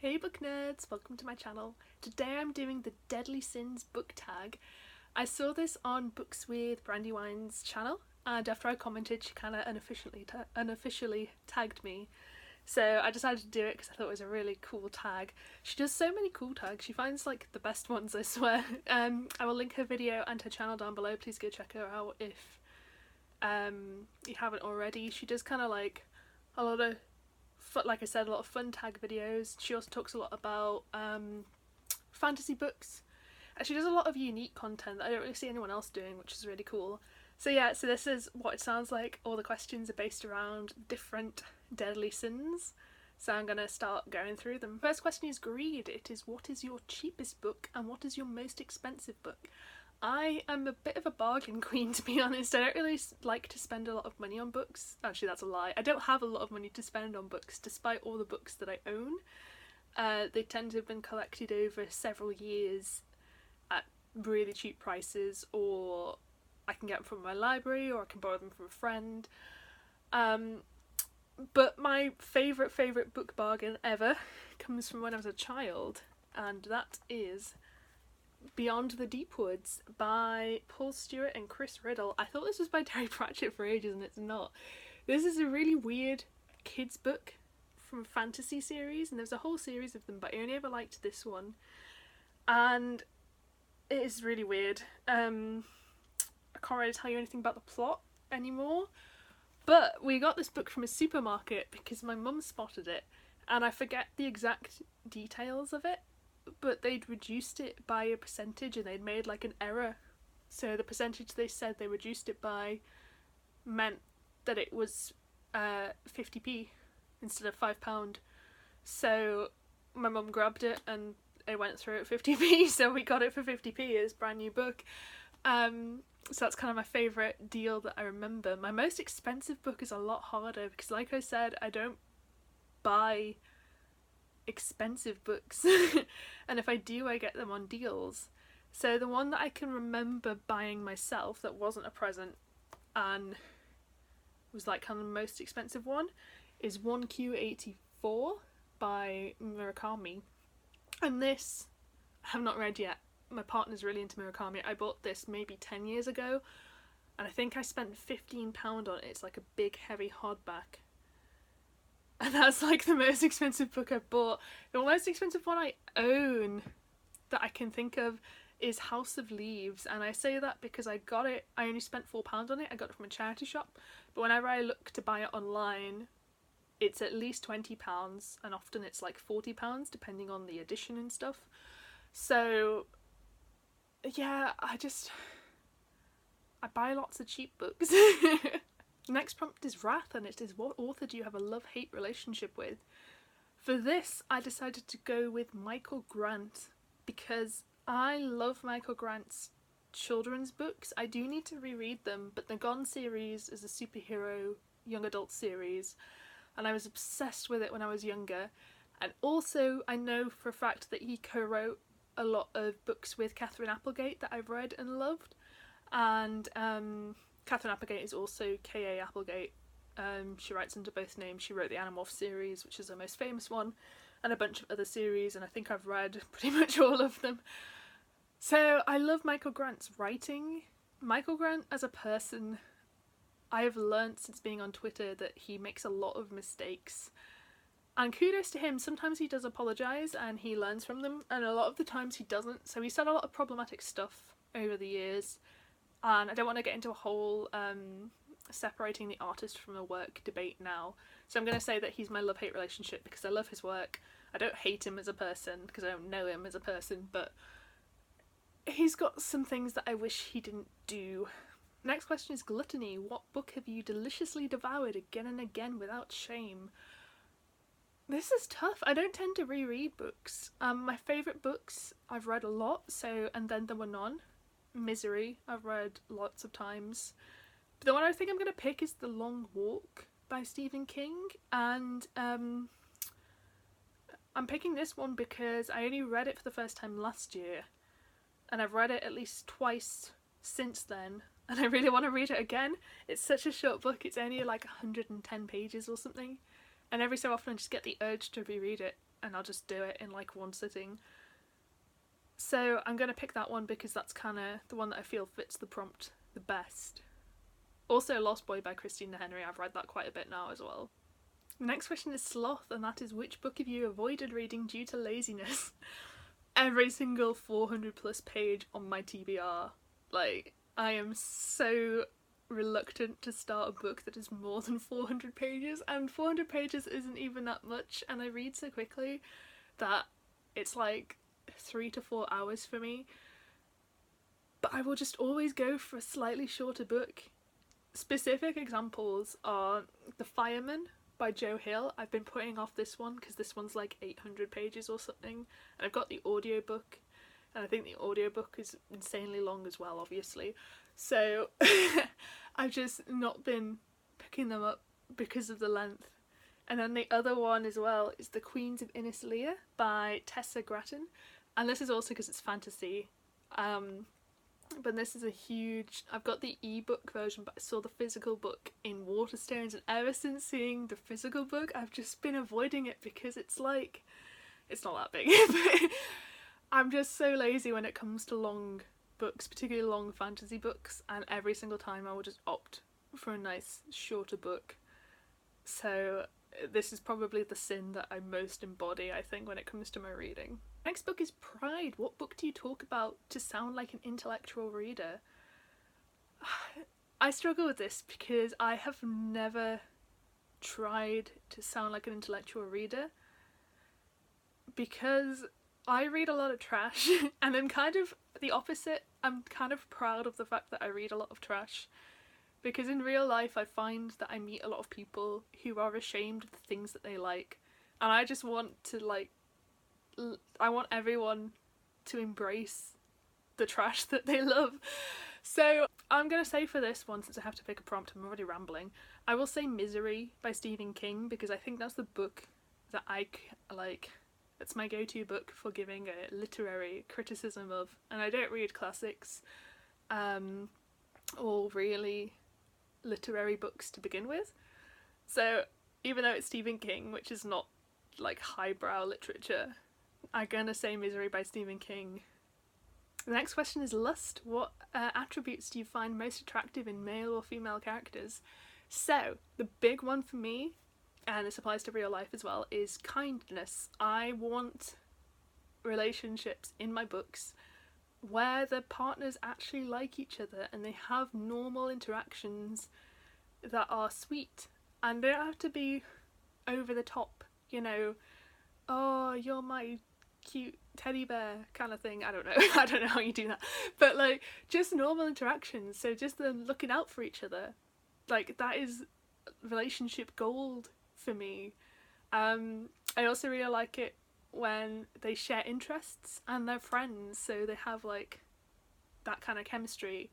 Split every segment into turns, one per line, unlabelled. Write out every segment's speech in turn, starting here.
Hey book nerds, welcome to my channel. Today I'm doing the Deadly Sins book tag. I saw this on Books with Brandywine's channel, and after I commented she kind of unofficially tagged me. So I decided to do it because I thought it was a really cool tag. She does so many cool tags, she finds like the best ones, I swear. I will link her video and her channel down below, please go check her out if you haven't already. She does kind of like a lot of like I said, a lot of fun tag videos. She also talks a lot about fantasy books, and she does a lot of unique content that I don't really see anyone else doing, which is really cool. So yeah, so this is what it sounds like. All the questions are based around different deadly sins, so I'm gonna start going through them. First question is greed. It is, what is your cheapest book and what is your most expensive book? I am a bit of a bargain queen, to be honest. I don't really like to spend a lot of money on books. Actually, that's a lie. I don't have a lot of money to spend on books, despite all the books that I own. They tend to have been collected over several years at really cheap prices, or I can get them from my library, or I can borrow them from a friend. But my favourite book bargain ever comes from when I was a child, and that is Beyond the Deep Woods by Paul Stewart and Chris Riddle. I thought this was by Terry Pratchett for ages, and it's not. This is a really weird kids book from a fantasy series, and there's a whole series of them, but I only ever liked this one, and it is really weird. I can't really tell you anything about the plot anymore, but we got this book from a supermarket because my mum spotted it, and I forget the exact details of it, but they'd reduced it by a percentage and they'd made like an error. So the percentage they said they reduced it by meant that it was 50p instead of £5. So my mum grabbed it and it went through at 50p, so we got it for 50p. It's a brand new book. So that's kind of my favourite deal that I remember. My most expensive book is a lot harder because, like I said, I don't buy expensive books and if I do, I get them on deals. So the one that I can remember buying myself that wasn't a present and was like kind of the most expensive one is 1Q84 by Murakami, and this I have not read yet. My partner's really into Murakami. I bought this maybe 10 years ago and I think I spent £15 on it. It's like a big heavy hardback. And that's like the most expensive book I've bought. The most expensive one I own that I can think of is House of Leaves, and I say that because I got it, I only spent £4 on it, I got it from a charity shop, but whenever I look to buy it online it's at least £20 and often it's like £40 depending on the edition and stuff. So yeah, I buy lots of cheap books. Next prompt is wrath, and it is, what author do you have a love-hate relationship with? For this, I decided to go with Michael Grant because I love Michael Grant's children's books. I do need to reread them, but the Gone series is a superhero young adult series, and I was obsessed with it when I was younger. And also, I know for a fact that he co-wrote a lot of books with Catherine Applegate that I've read and loved, and Catherine Applegate is also K.A. Applegate. She writes under both names. She wrote the Animorph series, which is her most famous one, and a bunch of other series, and I think I've read pretty much all of them. So I love Michael Grant's writing. Michael Grant as a person, I have learnt since being on Twitter that he makes a lot of mistakes. And kudos to him, sometimes he does apologise and he learns from them, and a lot of the times he doesn't. So he said a lot of problematic stuff over the years. And I don't want to get into a whole separating the artist from the work debate now. So I'm going to say that he's my love-hate relationship because I love his work. I don't hate him as a person because I don't know him as a person, but he's got some things that I wish he didn't do. Next question is Gluttony. What book have you deliciously devoured again and again without shame? This is tough. I don't tend to reread books. My favourite books I've read a lot, so And Then There Were None. Misery, I've read lots of times. But the one I think I'm going to pick is The Long Walk by Stephen King, and I'm picking this one because I only read it for the first time last year, and I've read it at least twice since then, and I really want to read it again. It's such a short book, it's only like 110 pages or something, and every so often I just get the urge to reread it. and I'll just do it in like one sitting. So I'm going to pick that one because that's kind of the one that I feel fits the prompt the best. Also Lost Boy by Christina Henry, I've read that quite a bit now as well. The next question is sloth, and that is, which book have you avoided reading due to laziness? Every single 400 plus page on my TBR. Like, I am so reluctant to start a book that is more than 400 pages, and 400 pages isn't even that much, and I read so quickly that it's like 3 to 4 hours for me. But I will just always go for a slightly shorter book. Specific examples are The Fireman by Joe Hill. I've been putting off this one because this one's like 800 pages or something, and I've got the audiobook, and I think the audiobook is insanely long as well, obviously. So I've just not been picking them up because of the length. And then the other one as well is The Queens of Innisleia by Tessa Gratton, and this is also because it's fantasy. But this is a huge... I've got the ebook version, but I saw the physical book in Waterstones, and ever since seeing the physical book, I've just been avoiding it because it's like... It's not that big, but I'm just so lazy when it comes to long books, particularly long fantasy books, and every single time I will just opt for a nice shorter book. So this is probably the sin that I most embody, I think, when it comes to my reading. Next book is Pride. What book do you talk about to sound like an intellectual reader? I struggle with this because I have never tried to sound like an intellectual reader, because I read a lot of trash and I'm kind of the opposite. I'm kind of proud of the fact that I read a lot of trash, because in real life I find that I meet a lot of people who are ashamed of the things that they like, and I just want to I want everyone to embrace the trash that they love. So I'm going to say for this one, since I have to pick a prompt, I'm already rambling, I will say Misery by Stephen King, because I think that's the book that I like. It's my go-to book for giving a literary criticism of, and I don't read classics or really literary books to begin with. So even though it's Stephen King, which is not like highbrow literature, I'm gonna say Misery by Stephen King. The next question is lust. What attributes do you find most attractive in male or female characters? So the big one for me, and this applies to real life as well, is kindness. I want relationships in my books where the partners actually like each other and they have normal interactions that are sweet, and they don't have to be over the top, you know, oh, you're my cute teddy bear kind of thing. I don't know. I don't know how you do that, but like just normal interactions. So just them looking out for each other, like that is relationship gold for me. I also really like it when they share interests and they're friends, so they have like that kind of chemistry.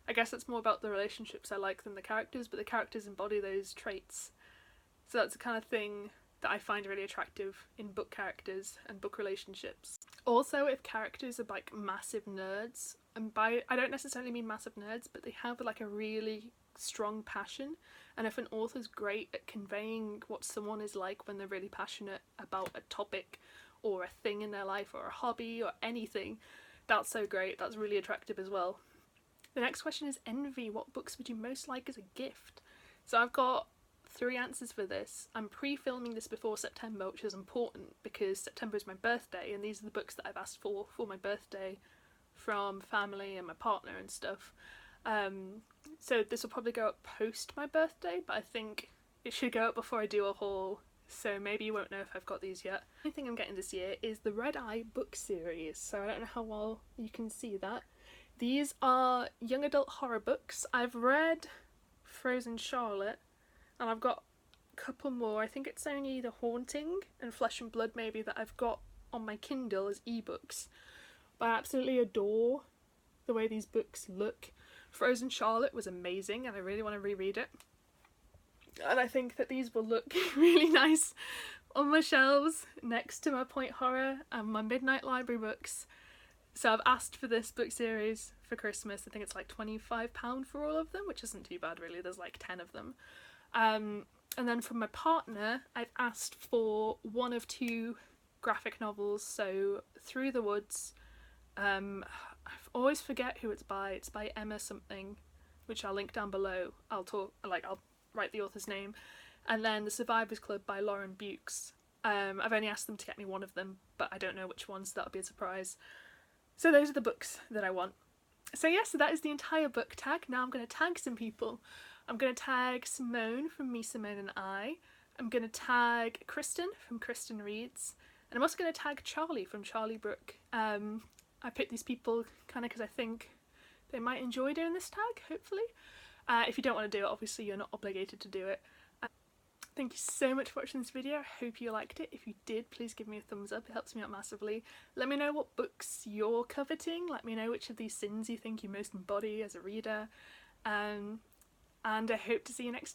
I guess it's more about the relationships I like than the characters, but the characters embody those traits. So that's the kind of thing that I find really attractive in book characters and book relationships. Also, if characters are like massive nerds, and by I don't necessarily mean massive nerds, but they have like a really strong passion, and if an author's great at conveying what someone is like when they're really passionate about a topic or a thing in their life or a hobby or anything, that's so great. That's really attractive as well. The next question is envy. What books would you most like as a gift? So I've got 3 answers for this. I'm pre-filming this before September, which is important because September is my birthday, and these are the books that I've asked for my birthday from family and my partner and stuff. So this will probably go up post my birthday, but I think it should go up before I do a haul, so maybe you won't know if I've got these yet. The only thing I'm getting this year is the Red Eye book series, so I don't know how well you can see that. These are young adult horror books. I've read Frozen Charlotte, and I've got a couple more. I think it's only The Haunting and Flesh and Blood maybe that I've got on my Kindle as ebooks. But I absolutely adore the way these books look. Frozen Charlotte was amazing and I really want to reread it. And I think that these will look really nice on my shelves next to my Point Horror and my Midnight Library books. So I've asked for this book series for Christmas. I think it's like £25 for all of them, which isn't too bad really. There's like 10 of them. And then from my partner, I've asked for one of 2 graphic novels. So Through the Woods, I always forget who it's by. It's by Emma something, which I'll link down below. I'll write the author's name. And then The Survivors Club by Lauren Bukes. I've only asked them to get me one of them, but I don't know which ones, so that'll be a surprise. So those are the books that I want. So yeah, so that is the entire book tag. Now I'm going to tag some people. I'm going to tag Simone from Me, Simone and I. I'm going to tag Kristen from Kristen Reads. And I'm also going to tag Charlie from Charlie Brooke. I picked these people kind of because I think they might enjoy doing this tag, hopefully. If you don't want to do it, obviously you're not obligated to do it. Thank you so much for watching this video. I hope you liked it. If you did, please give me a thumbs up. It helps me out massively. Let me know what books you're coveting. Let me know which of these sins you think you most embody as a reader. And I hope to see you next time.